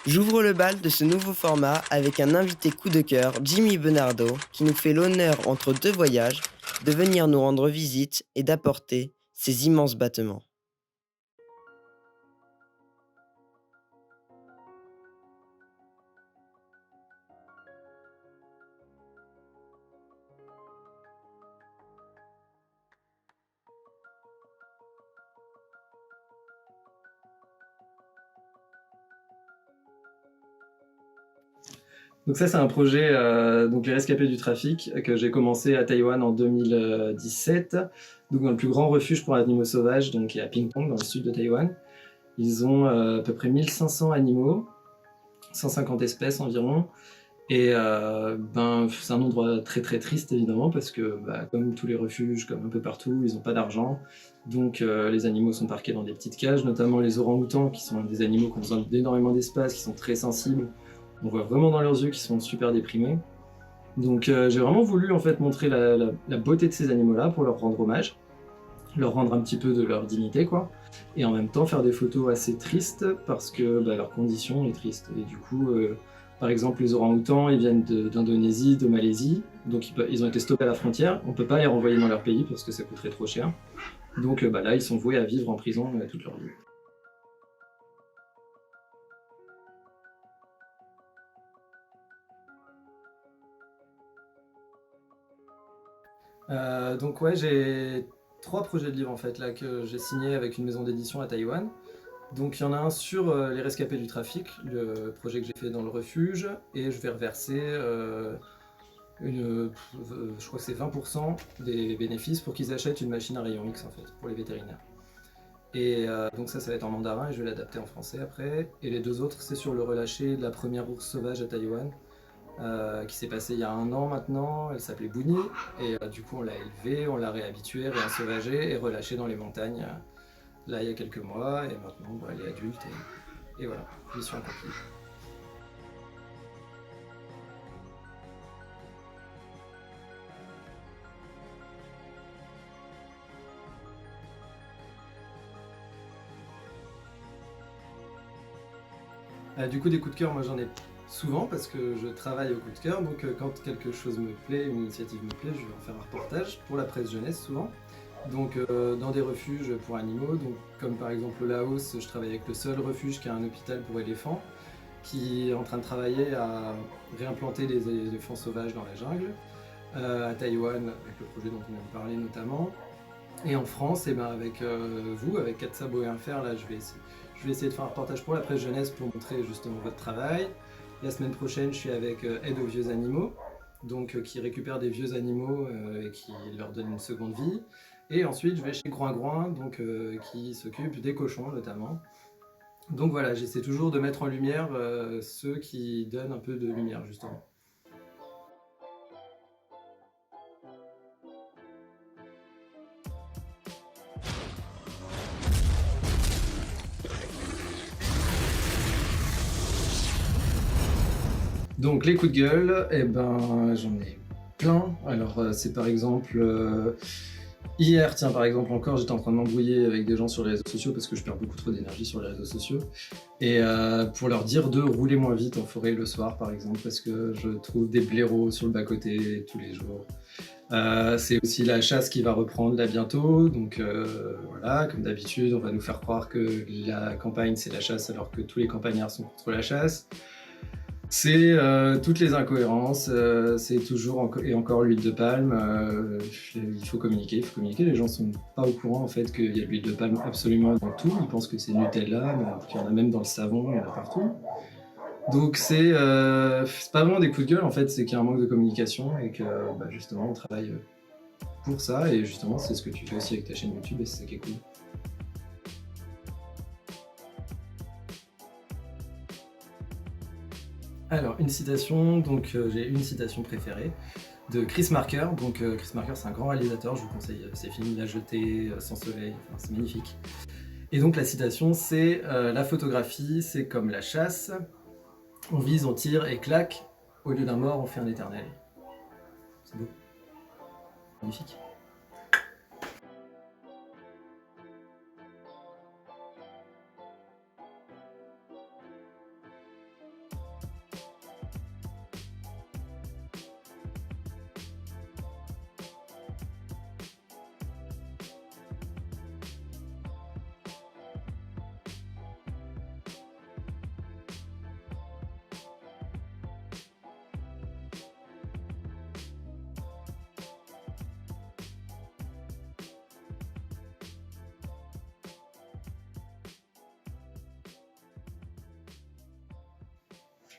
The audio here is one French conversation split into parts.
J'ouvre le bal de ce nouveau format avec un invité coup de cœur, Jimmy Benardo, qui nous fait l'honneur, entre deux voyages, de venir nous rendre visite et d'apporter ses immenses battements. Donc ça, c'est un projet, donc les rescapés du trafic, que j'ai commencé à Taïwan en 2017, donc dans le plus grand refuge pour animaux sauvages, donc qui est à Pingpong, dans le sud de Taïwan. Ils ont à peu près 1500 animaux, 150 espèces environ, et c'est un endroit très très triste évidemment, parce que comme tous les refuges, comme un peu partout, ils n'ont pas d'argent, donc les animaux sont parqués dans des petites cages, notamment les orang-outans, qui sont des animaux qui ont besoin d'énormément d'espace, qui sont très sensibles. On voit vraiment dans leurs yeux qu'ils sont super déprimés. Donc j'ai vraiment voulu en fait montrer la beauté de ces animaux-là pour leur rendre hommage, leur rendre un petit peu de leur dignité quoi, et en même temps faire des photos assez tristes parce que leur condition est triste. Et du coup, par exemple les orang-outans, ils viennent d'Indonésie, de Malaisie, donc ils ont été stoppés à la frontière, on peut pas les renvoyer dans leur pays parce que ça coûterait trop cher. Donc là ils sont voués à vivre en prison toute leur vie. Donc ouais, j'ai 3 projets de livres en fait là que j'ai signés avec une maison d'édition à Taïwan. Donc il y en a un sur les rescapés du trafic, le projet que j'ai fait dans le refuge, et je vais reverser je crois que c'est 20% des bénéfices pour qu'ils achètent une machine à rayon X en fait, pour les vétérinaires. Et donc ça va être en mandarin et je vais l'adapter en français après. Et les deux autres, c'est sur le relâché de la première ours sauvage à Taïwan, qui s'est passé il y a 1 an maintenant. Elle s'appelait Bouni, et du coup on l'a élevée, on l'a réhabituée, réensauvagée et relâchée dans les montagnes là il y a quelques mois, et maintenant elle est adulte, et voilà, mission accomplie. Du coup des coups de cœur, moi j'en ai souvent parce que je travaille au coup de cœur, donc quand quelque chose me plaît, une initiative me plaît, je vais en faire un reportage pour la presse jeunesse souvent. Donc dans des refuges pour animaux, donc, comme par exemple au Laos, je travaille avec le seul refuge qui a un hôpital pour éléphants, qui est en train de travailler à réimplanter les éléphants sauvages dans la jungle. À Taïwan, avec le projet dont on vient de parler notamment. Et en France, et avec vous, avec 4 sabots et un fer, là je vais essayer de faire un reportage pour la presse jeunesse pour montrer justement votre travail. La semaine prochaine, je suis avec Aide aux vieux animaux, donc qui récupère des vieux animaux et qui leur donne une seconde vie. Et ensuite, je vais chez Groin Groin, donc qui s'occupe des cochons notamment. Donc voilà, j'essaie toujours de mettre en lumière ceux qui donnent un peu de lumière justement. Donc les coups de gueule, j'en ai plein. Alors c'est par exemple hier, tiens par exemple encore, j'étais en train de m'embrouiller avec des gens sur les réseaux sociaux parce que je perds beaucoup trop d'énergie sur les réseaux sociaux. Et pour leur dire de rouler moins vite en forêt le soir par exemple, parce que je trouve des blaireaux sur le bas-côté tous les jours. C'est aussi la chasse qui va reprendre là bientôt, donc voilà, comme d'habitude, on va nous faire croire que la campagne c'est la chasse alors que tous les campagnards sont contre la chasse. C'est toutes les incohérences, c'est toujours et encore l'huile de palme. Il faut communiquer, les gens sont pas au courant en fait qu'il y a de l'huile de palme absolument dans tout, ils pensent que c'est Nutella, mais alors qu'il y en a même dans le savon, il y en a partout. Donc c'est pas vraiment des coups de gueule en fait, c'est qu'il y a un manque de communication et que justement on travaille pour ça, et justement c'est ce que tu fais aussi avec ta chaîne YouTube et c'est ça qui est cool. Alors une citation, donc j'ai une citation préférée de Chris Marker. Donc Chris Marker c'est un grand réalisateur, je vous conseille ses films La Jetée, Sans Soleil, enfin, c'est magnifique. Et donc la citation c'est la photographie c'est comme la chasse, on vise, on tire et claque, au lieu d'un mort on fait un éternel. C'est beau, magnifique.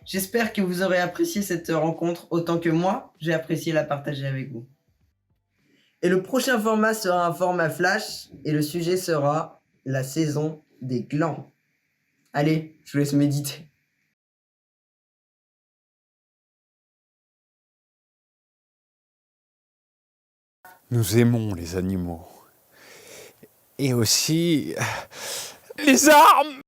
J'espère que vous aurez apprécié cette rencontre autant que moi, j'ai apprécié la partager avec vous. Et le prochain format sera un format flash et le sujet sera la saison des glands. Allez, je vous laisse méditer. Nous aimons les animaux. Et aussi les armes.